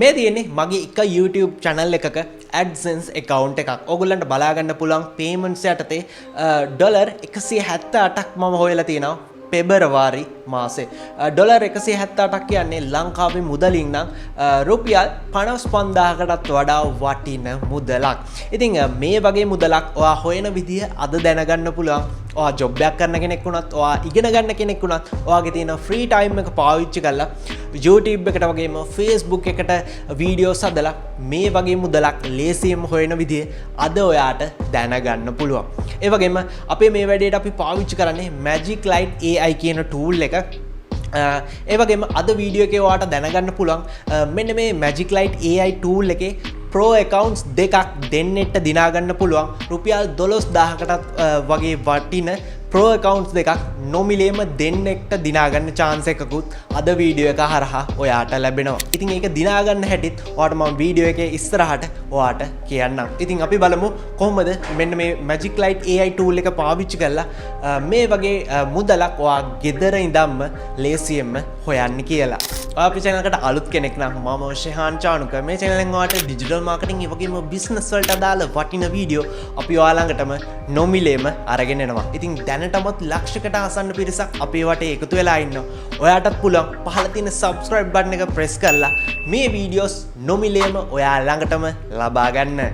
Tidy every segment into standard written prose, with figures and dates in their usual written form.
මේ තියෙන්නේ මගේ එක YouTube channel එකක AdSense account එකක්. ඔයගොල්ලන්ට බලා ගන්න පුළුවන් payments යටතේ ඩොලර් 178ක් මම හොයලා තියෙනවා. පෙබරවාරි මාසේ ඩොලර් 178ක් කියන්නේ ලංකාවේ මුදලින් නම් රුපියල් 55000කටත් වඩා වටින මුදලක්. ඉතින් මේ වගේ මුදලක් ඔයා හොයන විදිය අද දැනගන්න පුළුවන්. ඔයා ජොබ් එකක් කරන කෙනෙක් වුණත්, ඔයා ඉගෙන ගන්න කෙනෙක් වුණත්, ඔයාගේ තියෙන ෆ්‍රී ටයිම් එක පාවිච්චි කරලා YouTube එකට වගේම Facebook එකට වීඩියෝස් හදලා මේ වගේ මුදලක් ලේසියෙන්ම හොයන විදිය අද ඔයාට දැනගන්න පුළුවන්. ඒ වගේම අපේ මේ වැඩේට අපි පාවිච්චි කරන්නේ Magic Light AI කියන tool එක. ඒ වගේම අද වීඩියෝ එකේ ඔයාට දැනගන්න පුළුවන් මෙන්න මේ Magic Light AI tool එකේ Pro accounts දෙකක් දෙන්නෙට දිනා ගන්න පුළුවන් රුපියල් 12000කටත් වගේ වටින Pro accounts දෙකක් නොමිලේම දෙන්නෙක්ට දිනා ගන්න chance එකකුත් අද වීඩියෝ එක හරහා ඔයාට ලැබෙනවා. ඉතින් ඒක දිනා ගන්න හැටිත් ඔයාට මම වීඩියෝ එකේ ඉස්සරහට ඔයාට කියන්නම්. ඉතින් අපි බලමු කොහොමද මෙන්න මේ Magic Light AI tool එක පාවිච්චි කරලා මේ වගේ මුදලක් ඔයා ගෙදර ඉඳන්ම ලේසියෙන්ම හොයන්න කියලා. අපි channel එකට අලුත් කෙනෙක් නම් මම ශෙහාන් චානුක. මේ channel එකෙන් ඔයාට digital marketing ඒ වගේම business වලට අදාළ වටින වීඩියෝ අපි ඔයා ළඟටම නොමිලේම අරගෙන එනවා. ඉතින් දැනටමත් ලක්ෂයකට ආසන්න පිරිසක් අපේ වටේ එකතු වෙලා ඉන්නවා. ඔයාටත් පුළුවන් පහළ තියෙන subscribe button එක press කරලා මේ වීඩියෝස් නොමිලේම ඔයා ළඟටම ලබා ගන්න.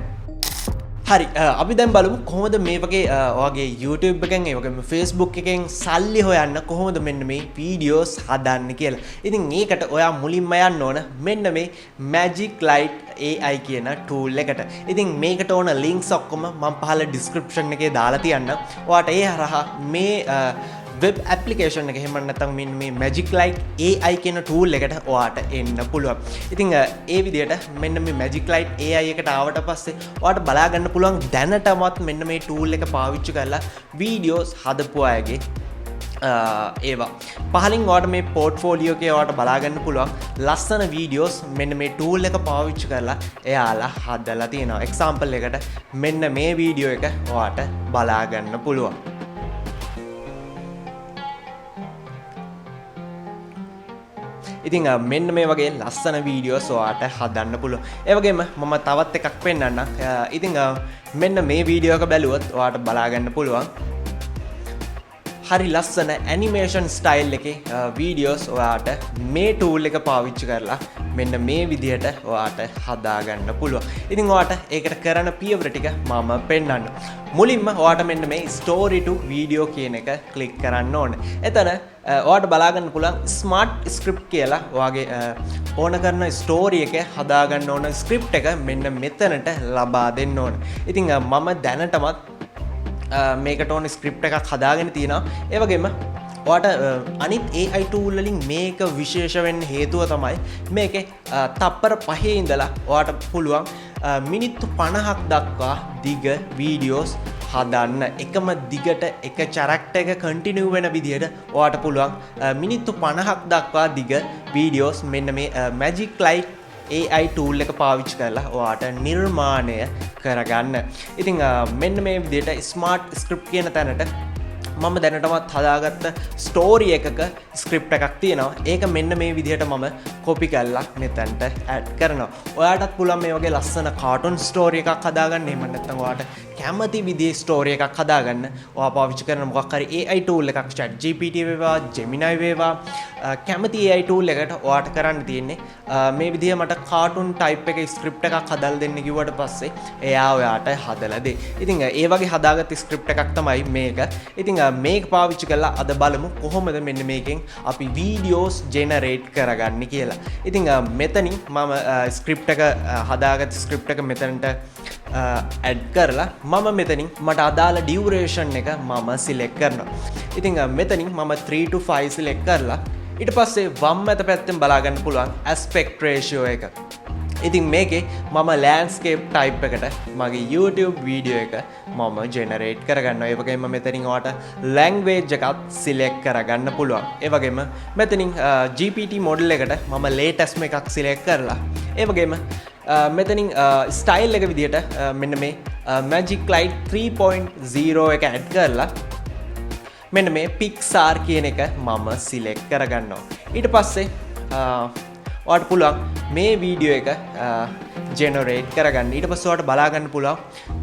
හරි අපි දැන් බලමු කොහොමද මේ වගේ ඔයාගේ YouTube එකෙන් ඒ වගේම Facebook එකෙන් සල්ලි හොයන්න කොහොමද මෙන්න මේ වීඩියෝස් හදන්න කියලා. ඉතින් ඒකට ඔයා මුලින්ම යන්න ඕන මෙන්න මේ Magic Light AI කියන tool එකට. ඉතින් මේකට ඕන links ඔක්කොම මම පහළ description එකේ දාලා තියන්නම්. ඔයාට ඒ හරහා මේ web application එක එහෙම නැත්නම් මේ Magic Light AI කියන tool එකට ඔයාට එන්න පුළුවන්. ඉතින් ඒ විදිහට මෙන්න මේ Magic Light AI එකට ආවට පස්සේ ඔයාට බලා ගන්න පුළුවන් දැනටමත් මෙන්න මේ tool එක පාවිච්චි කරලා වීඩියෝස් හදපු අයගේ ඒවා පහලින් ඔයාට මේ පෝර්ට්ෆෝලියෝ එකේ ඔයාට බලා ගන්න පුළුවන් ලස්සන වීඩියෝස් මෙන්න මේ tool එක පාවිච්චි කරලා එයාලා හදලා තියෙනවා. එක්සැම්පල් එකට මෙන්න මේ වීඩියෝ එක ඔයාට බලා ගන්න පුළුවන්. ඉතින් මෙන්න මේ වගේ ලස්සන වීඩියෝස් ඔයාට හදන්න පුළුවන්. ඒ වගේම මම තවත් එකක් පෙන්නන්නම්. ඉතින් මෙන්න මේ වීඩියෝ එක බැලුවොත් ඔයාට බලා ගන්න පුළුවන්. හරි ලස්සන ඇනිමේෂන් ස්ටයිල් එකේ වීඩියෝස් ඔයාට මේ tool එක පාවිච්චි කරලා මෙන්න මේ විදිහට ඔයාට හදා ගන්න පුළුවන්. ඉතින් ඔයාට ඒකට කරන පියවර ටික මම පෙන්නන්නම්. මුලින්ම ඔයාට මෙන්න මේ story to video කියන එක ක්ලික් කරන්න ඕනේ. එතන ඔයාට බලා ගන්න පුළුවන් smart script කියලා ඔයාගේ ඕන කරන story එක හදා ගන්න ඕන script එක මෙන්න මෙතනට ලබා දෙන්න ඕන. ඉතින් මම දැනටමත් මේකට ඕන ස්ක්‍රිප්ට් එකක් හදාගෙන තියෙනවා. ඒ වගේම ඔයාට අනිත් AI tool වලින් මේක විශේෂ වෙන්න හේතුව තමයි මේකේ තප්පර 5 ඉඳලා ඔයාට පුළුවන් මිනිත්තු 50ක් දක්වා දිග වීඩියෝස් හදන්න. එකම දිගට එක චැරක්ටර් එක කන්ටිනියු වෙන විදිහට ඔයාට පුළුවන් මිනිත්තු 50ක් දක්වා දිග වීඩියෝස් මෙන්න මේ Magic Light AI tool එක පාවිච්චි කරලා ඔයාට නිර්මාණය කරගන්න. ඉතින් මෙන්න මේ විදිහට smart script කියන තැනට මම දැනටමත් හදාගත්ත ස්ටෝරි එකක ස්ක්‍රිප්ට් එකක් තියෙනවා. ඒක මෙන්න මේ විදිහට මම කොපි කරලා මෙතනට ඇඩ් කරනවා. ඔයාටත් පුළුවන් මේ වගේ ලස්සන කාටුන් ස්ටෝරි එකක් හදාගන්න. එහෙම නැත්නම් ඔයාට කැමති විදිහේ ස්ටෝරි එකක් හදාගන්න. ඔයා පාවිච්චි කරන මොකක් හරි AI tool එකක් ChatGPT වේවා, Gemini වේවා, කැමති AI tool එකකට ඔයාට කරන්න තියෙන්නේ මේ විදිහ මට කාටුන් ටයිප් එකේ ස්ක්‍රිප්ට් එකක් හදලා දෙන්න කිව්වට පස්සේ එයා ඔයාට හදලා දෙයි. ඉතින් ඒ වගේ හදාගත්ත ස්ක්‍රිප්ට් එකක් තමයි මේක. ඉතින් මේක පාවිච්චි කරලා අද බලමු කොහොමද මෙන්න මේකෙන් අපි වීඩියෝස් ජෙනරේට් කරගන්නේ කියලා. ඉතින් මෙතනින් මම ස්ක්‍රිප්ට් එක හදාගත්ත ස්ක්‍රිප්ට් එක මෙතනට ඇඩ් කරලා මම මෙතනින් මට අදාළ ඩියුරේෂන් එක මම සිලෙක්ට් කරනවා. ඉතින් මෙතනින් මම 3 to 5 සිලෙක්ට් කරලා ඊට පස්සේ වම් අත පැත්තෙන් බලා ගන්න පුළුවන් aspect ratio එක. ඉතින් මේකේ මම landscape type එකට මගේ YouTube වීඩියෝ එක මම generate කරගන්නවා. ඒ වගේම මෙතනින් ඔයාට language එකත් select කරගන්න පුළුවන්. ඒ වගේම මෙතනින් GPT model එකට මම latest එකක් select කරලා ඒ වගේම මෙතනින් style එක විදිහට මෙන්න මේ Magic Light 3.0 එක add කරලා මෙන්න මේ Pixar කියන එක මම select කරගන්නවා. ඊට පස්සේ ඔයාලට පුළුවන් මේ වීඩියෝ එක ජෙනරේට් කරගන්න. ඊට පස්සේ ඔයාලට බලා ගන්න පුළුවන්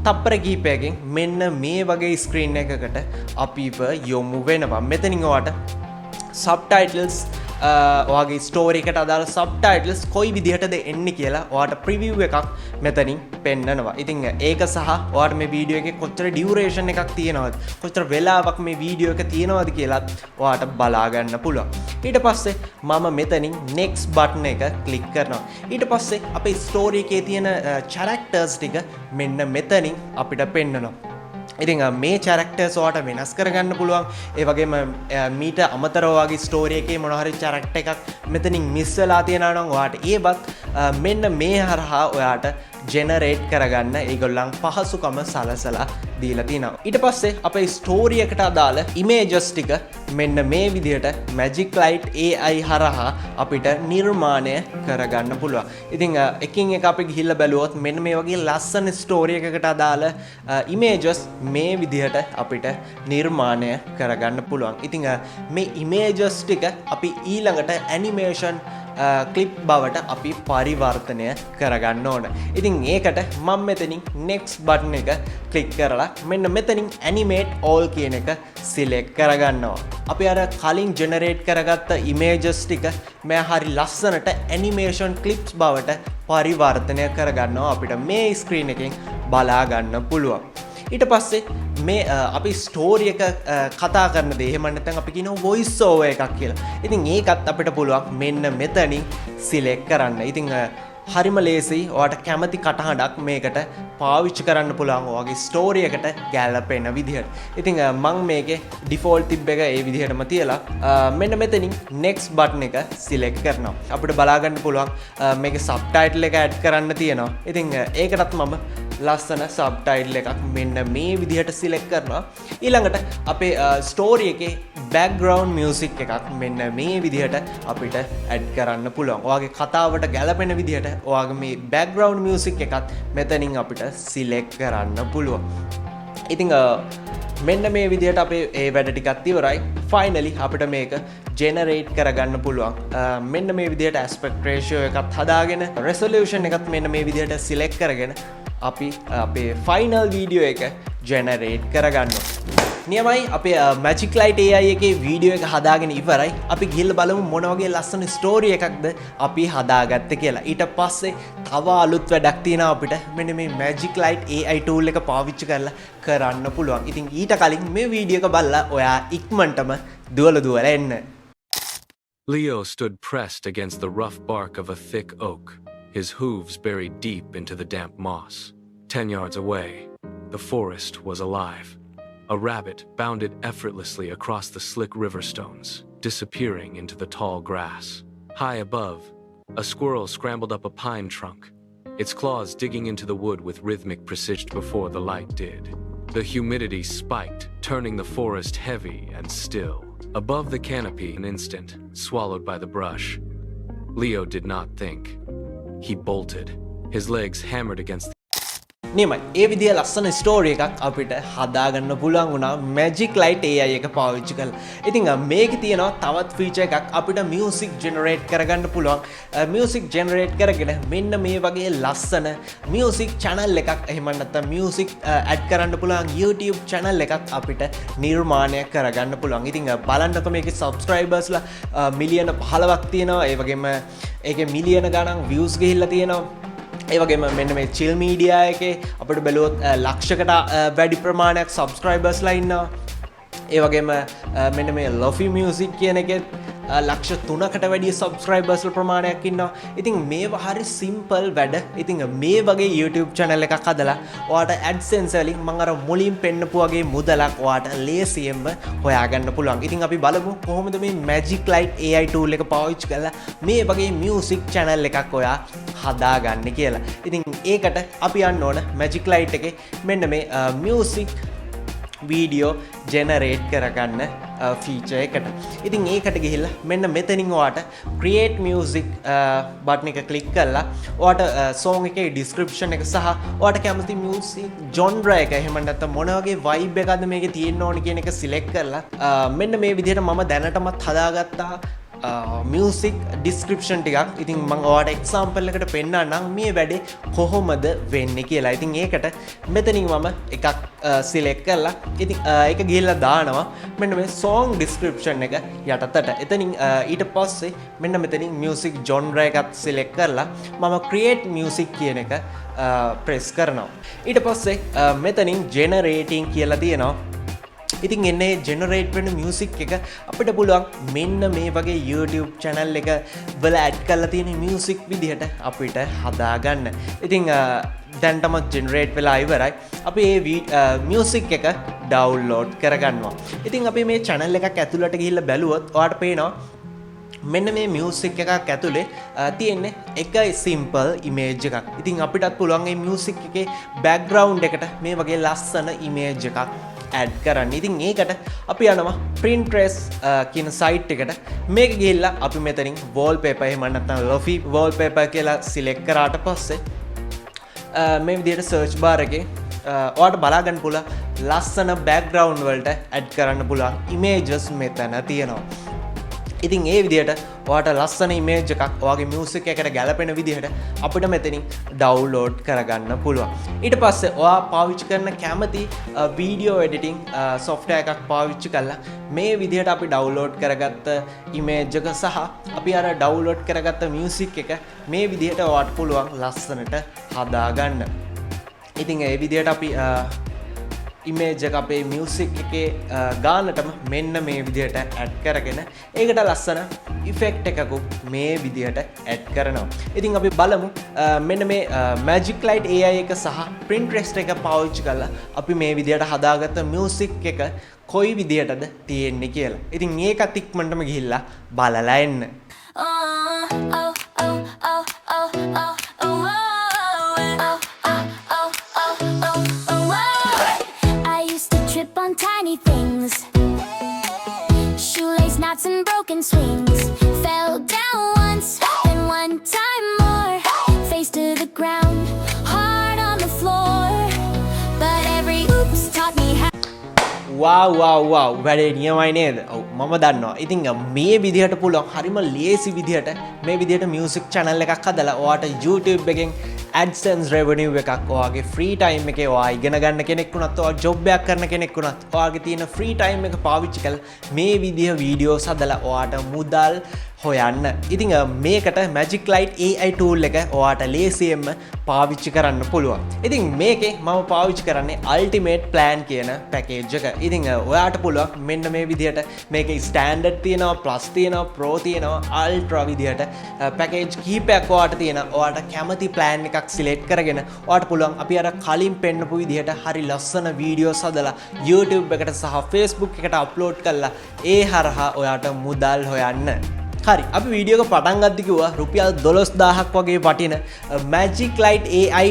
තප්පර කිහිපයකින් මෙන්න මේ වගේ ස්ක්‍රීන් එකකට අපිව යොමු වෙනවා. මෙතනින් ඔයාලට subtitles ඔයාගේ ස්ටෝරි එකට අදාළ subtitles කොයි විදිහටද එන්නේ කියලා ඔයාට preview එකක් මෙතනින් පෙන්නනවා. ඉතින් ඒක සහ ඔයාට මේ වීඩියෝ එකේ කොච්චර duration එකක් තියෙනවද, කොච්චර වෙලාවක් මේ වීඩියෝ එක තියෙනවද කියලාත් ඔයාට බලා ගන්න පුළුවන්. ඊට පස්සේ මම මෙතනින් next button එක click කරනවා. ඊට පස්සේ අපේ ස්ටෝරි එකේ තියෙන characters ටික මෙන්න මෙතනින් අපිට පෙන්නනවා. ඉතින් මේ characters ඔයාට වෙනස් කරගන්න පුළුවන්. ඒ වගේම මීට අමතරව වගේ ස්ටෝරි එකේ මොන හරි character එකක් මෙතනින් මිස් වෙලා තියෙනවා නම් ඔයාට ඒවත් මෙන්න මේ හරහා ඔයාට ජෙනරේට් කරගන්න ඒගොල්ලන් පහසුකම සලසලා දීලා තියෙනවා. ඊට පස්සේ අපේ ස්ටෝරි එකට අදාළ ඉමේජස් ටික මෙන්න මේ විදිහට Magic Light AI හරහා අපිට නිර්මාණය කරගන්න පුළුවන්. ඉතින් එකින් එක අපි ගිහිල්ලා බැලුවොත් මෙන්න මේ වගේ ලස්සන ස්ටෝරි එකකට අදාළ ඉමේජස් මේ විදිහට අපිට නිර්මාණය කරගන්න පුළුවන්. ඉතින් මේ ඉමේජස් ටික අපි ඊළඟට ඇනිමේෂන් ක්ලිප් බවට අපි පරිවර්තනය කරගන්න ඕන. ඉතින් ඒකට මම මෙතනින් next button එක click කරලා මෙන්න මෙතනින් animate all කියන එක select කරගන්නවා. අපි අර කලින් generate කරගත්ත images ටික මම හරි ලස්සනට animation clips බවට පරිවර්තනය කරගන්නවා. අපිට මේ screen එකෙන් බලා ගන්න පුළුවන්. ඊට පස්සේ මේ අපි ස්ටෝරි එක කතා කරන දේ එහෙම නැත්නම් අපි කියනවා voice over එකක් කියලා. ඉතින් ඒකත් අපිට පුළුවන් මෙන්න මෙතනින් select කරන්න. ඉතින් හරිම ලේසි. ඔයාට කැමති කටහඬක් මේකට පාවිච්චි කරන්න පුළුවන් ඔයාගේ ස්ටෝරි එකට ගැලපෙන විදිහට. ඉතින් මම මේකේ default තිබ්බ එක ඒ විදිහටම තියලා මෙන්න මෙතනින් next button එක select කරනවා. අපිට බලා ගන්න පුළුවන් මේකේ subtitle එක add කරන්න තියෙනවා. ඉතින් ඒකටත් මම ලස්සන subtitle එකක් මෙන්න මේ විදිහට select කරනවා. ඊළඟට අපේ ස්ටෝරි එකේ background music එකක් මෙන්න මේ විදිහට අපිට add කරන්න පුළුවන්. ඔයාගේ කතාවට ගැලපෙන විදිහට ඔයාගේ මේ background music එකත් මෙතනින් අපිට select කරන්න පුළුවන්. ඉතින් මෙන්න මේ විදිහට අපේ ඒ වැඩ ටිකත් ඉවරයි. finally අපිට මේක generate කරගන්න පුළුවන්. මෙන්න මේ විදිහට aspect ratio එකත් හදාගෙන resolution එකත් මෙන්න මේ විදිහට select කරගෙන අපි අපේ ෆයිනල් වීඩියෝ එක ජෙනරේට් කරගන්නවා. නියමයි අපේ Magic Light AI එකේ වීඩියෝ එක හදාගෙන ඉවරයි. අපි ගිහිල්ලා බලමු මොන වගේ ලස්සන ස්ටෝරි එකක්ද අපි හදාගත්තේ කියලා. ඊට පස්සේ තව අලුත් වැඩක් තියෙනවා අපිට මෙන්න මේ Magic Light AI tool එක පාවිච්චි කරලා කරන්න පුළුවන්. ඉතින් ඊට කලින් මේ වීඩියෝ එක බලලා ඔයා ඉක්මනටම දුවලා එන්න. Leo stood pressed against the rough bark of a thick oak, his hooves buried deep into the damp moss. 10 yards away, the forest was alive. A rabbit bounded effortlessly across the slick river stones, disappearing into the tall grass. High above, a squirrel scrambled up a pine trunk, its claws digging into the wood with rhythmic precision before the light did. The humidity spiked, turning the forest heavy and still. Above the canopy, an instant, swallowed by the brush. Leo did not think. He bolted, his legs hammered against the නියමයි. ඒ විදිය ලස්සන story එකක් අපිට හදාගන්න පුළුවන් වුණා Magic Light AI එක පාවිච්චි කරලා. ඉතින් මේකේ තියෙනවා තවත් ෆීචර් එකක් අපිට මියුසික් ජෙනරේට් කරගන්න පුළුවන්. මියුසික් ජෙනරේට් කරගෙන මෙන්න මේ වගේ ලස්සන මියුසික් channel එකක් එහෙම නැත්නම් මියුසික් ඇඩ් කරන්න පුළුවන් YouTube channel එකක් අපිට නිර්මාණය කරගන්න පුළුවන්. ඉතින් බලන්නකො මේකේ subscribersලා මිලියන 15ක් තියෙනවා. ඒ වගේම ඒකේ මිලියන ගණන් views ගිහිල්ලා තියෙනවා. ඒ වගේම මෙන්න මේ chill media එකේ අපිට බැලුවොත් ලක්ෂයකට වැඩි ප්‍රමාණයක් subscribersලා ඉන්නවා. ඒ වගේම මෙන්න මේ Lofi Music කියන එකේ ලක්ෂ 3කට වැඩි subscribersලා ප්‍රමාණයක් ඉන්නවා. ඉතින් මේවා හරි simple වැඩ. ඉතින් මේ වගේ YouTube channel එකක් හදලා ඔයාට AdSense වලින් මම අර මුලින් පෙන්නපු වගේ මුදලක් ඔයාට ලේසියෙන්ම හොයාගන්න පුළුවන්. ඉතින් අපි බලමු කොහොමද මේ Magic Light AI tool එක පාවිච්චි කරලා මේ වගේ music channel එකක් ඔයා හදාගන්න කියලා. ඉතින් ඒකට අපි යන්න ඕන Magic Light එකේ මෙන්න මේ music වීඩියෝ ජෙනරේට් කරගන්න ෆීචර් එකට. ඉතින් ඒකට ගිහිල්ලා මෙන්න මෙතනින් ඔයාට create music බටන් එක ක්ලික් කරලා ඔයාට song එකේ description එක සහ ඔයාට කැමති music genre එක එහෙම නැත්නම් මොන වගේ vibe එකක්ද මේකේ තියෙන්න ඕන කියන එක select කරලා මෙන්න මේ විදිහට මම දැනටමත් හදාගත්තා මියසික් ඩිස්ක්‍රිප්ෂන් ටිකක් ඉතින් මං ඔයාට එක්සාම්පල් එකට පෙන්වන්නම් මේ වැඩේ කොහොමද වෙන්නේ කියලා. ඉතින් ඒකට මෙතනින් මම එකක් සිලෙක්ට් කරලා ඉතින් ඒක ගිහිල්ලා දානවා මෙන්න මේ song description එක යටතට. එතනින් ඊට පස්සේ මෙන්න මෙතනින් music genre එකත් සිලෙක්ට් කරලා මම create music කියන එක ප්‍රෙස් කරනවා. ඊට පස්සේ මෙතනින් generating කියලා තියෙනවා. ඉතින් එන්නේ ජෙනරේට් වෙන මියුසික් එක අපිට පුළුවන් මෙන්න මේ වගේ YouTube channel එක වල ඇඩ් කරලා තියෙන මියුසික් විදිහට අපිට හදාගන්න. ඉතින් දැන්ටම ජෙනරේට් වෙලා ඉවරයි. අපි මේ මියුසික් එක ඩවුන්ලෝඩ් කරගන්නවා. ඉතින් අපි මේ channel එකක් ඇතුළට ගිහිල්ලා බැලුවොත් ඔයාලට පේනවා මෙන්න මේ මියුසික් එකක් ඇතුලේ තියෙන්නේ එක සිම්පල් ඉමේජ් එකක්. ඉතින් අපිටත් පුළුවන් මේ මියුසික් එකේ බෑග්ග්‍රවුන්ඩ් එකට මේ වගේ ලස්සන ඉමේජ් එකක් ඇඩ් කරන්න. ඉතින් ඒකට අපි යනවා Pinterest කියන සයිට් එකට. මේක ගිහිල්ලා අපි මෙතනින් wallpaper එහෙම නැත්නම් lofi wallpaper කියලා සිලෙක්ට් කරාට පස්සේ මේ විදිහට search bar එකේ ඔයාලට බලා ගන්න පුළුවන් ලස්සන background වලට ඇඩ් කරන්න පුළුවන් images මෙතන තියෙනවා. ඉතින් ඒ විදිහට ඔයාට ලස්සන ඉමේජ් එකක් ඔයාගේ මියුසික් එකට ගැලපෙන විදිහට අපිට මෙතනින් ඩවුන්ලෝඩ් කරගන්න පුළුවන්. ඊට පස්සේ ඔයා පාවිච්චි කරන කැමති වීඩියෝ එඩිටිං software එකක් පාවිච්චි කරලා මේ විදිහට අපි ඩවුන්ලෝඩ් කරගත්ත ඉමේජ් එක සහ අපි අර ඩවුන්ලෝඩ් කරගත්ත මියුසික් එක මේ විදිහට ඔයාට පුළුවන් ලස්සනට හදාගන්න. ඉතින් ඒ විදිහට අපි ඉමේජ් එක අපේ මියුසික් එකේ ගානටම මෙන්න මේ විදිහට ඇඩ් කරගෙන ඒකට ලස්සන ඉෆෙක්ට් එකකුත් මේ විදිහට ඇඩ් කරනවා. ඉතින් අපි බලමු මෙන්න මේ Magic Light AI එක සහ Pinterest එක පාවිච්චි කරලා අපි මේ විදිහට හදාගත්ත මියුසික් එක කොයි විදිහටද තියෙන්නේ කියලා. ඉතින් ඒකත් ඉක්මනටම ගිහිල්ලා බලලා එන්න. On tiny things, shoelace knots and broken swings. Fell down once and one time more, face to the ground, heart on the floor. But every oops taught me how. wow වැඩේ නියමයි නේද? ඔව් මම දන්නවා. ඉතින් මේ විදිහට පුළුවන් හරිම ලේසි විදිහට මේ විදිහට මියුසික් channel එකක් හදලා ඔයාට YouTube එකෙන් AdSense revenue එකක් ඔයාගේ free time එකේ ඔයා ඉගෙන ගන්න කෙනෙක් වුණත් ඔයා job එකක් කරන කෙනෙක් වුණත් ඔයාගේ තියෙන free time එක පාවිච්චි කරලා මේ විදිහ videos හදලා ඔයාට මුදල් හොයන්න. ඉතින් මේකට Magic Light AI tool එක ඔයාට ලේසියෙන්ම පාවිච්චි කරන්න පුළුවන්. ඉතින් මේකේ මම පාවිච්චි කරන්නේ Ultimate Plan කියන package එක. ඉතින් ඔයාට පුළුවන් මෙන්න මේ විදිහට මේකේ standard තියෙනවා, plus තියෙනවා, pro තියෙනවා, ultra විදිහට package කීපයක් ඔයාට තියෙනවා. ඔයාට කැමති plan එකක් select කරගෙන ඔයාට පුළුවන් අපි අර කලින් පෙන්නපු විදිහට හරි ලස්සන videos හදලා YouTube එකට සහ Facebook එකට upload කරලා ඒ හරහා ඔයාට මුදල් හොයන්න. හරි අපි වීඩියෝ එක පටන් ගද්දි කිව්වා රුපියල් 12000ක් වගේ වටින Magic Light AI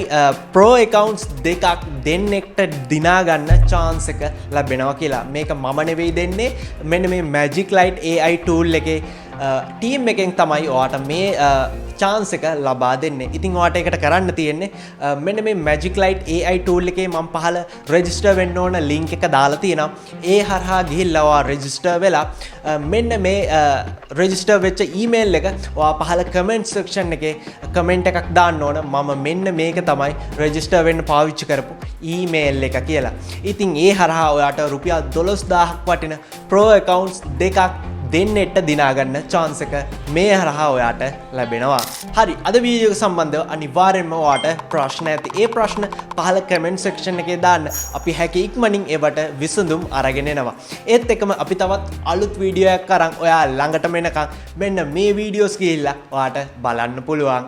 Pro accounts දෙකක් දෙන්නෙක්ට දිනා ගන්න chance එක ලැබෙනවා කියලා. මේක මම නෙවෙයි දෙන්නේ. මෙන්න මේ Magic Light AI tool එකේ ටීම් එකෙන් තමයි ඔයාට මේ chance එක ලබා දෙන්නේ. ඉතින් ඔයාට ඒකට කරන්න තියෙන්නේ මෙන්න මේ Magic Light AI tool එකේ මම පහල register වෙන්න ඕන link එක දාලා තියෙනවා. ඒ හරහා ගිහිල්ලා ඔයා register වෙලා මෙන්න මේ register වෙච්ච email එක ඔයා පහල comment section එකේ comment එකක් දාන්න ඕන. මම මෙන්න මේක තමයි register වෙන්න පාවිච්චි කරපු email එක කියලා. ඉතින් ඒ හරහා ඔයාට රුපියල් 12000ක් වටින pro accounts දෙකක් දෙන්නෙට දිනාගන්න chance එක මේ හරහා ඔයාට ලැබෙනවා. හරි අද වීඩියෝ එක සම්බන්ධව අනිවාර්යෙන්ම ඔයාට ප්‍රශ්න ඇති. ඒ ප්‍රශ්න පහල comment section එකේ දාන්න. අපි හැකි ඉක්මනින් ඒවට විසඳුම් අරගෙන එනවා. ඒත් එක්කම අපි තවත් අලුත් වීඩියෝ එකක් අරන් ඔයා ළඟටම එනකන් මෙන්න මේ වීඩියෝස් ගිහිල්ලා ඔයාට බලන්න පුළුවන්.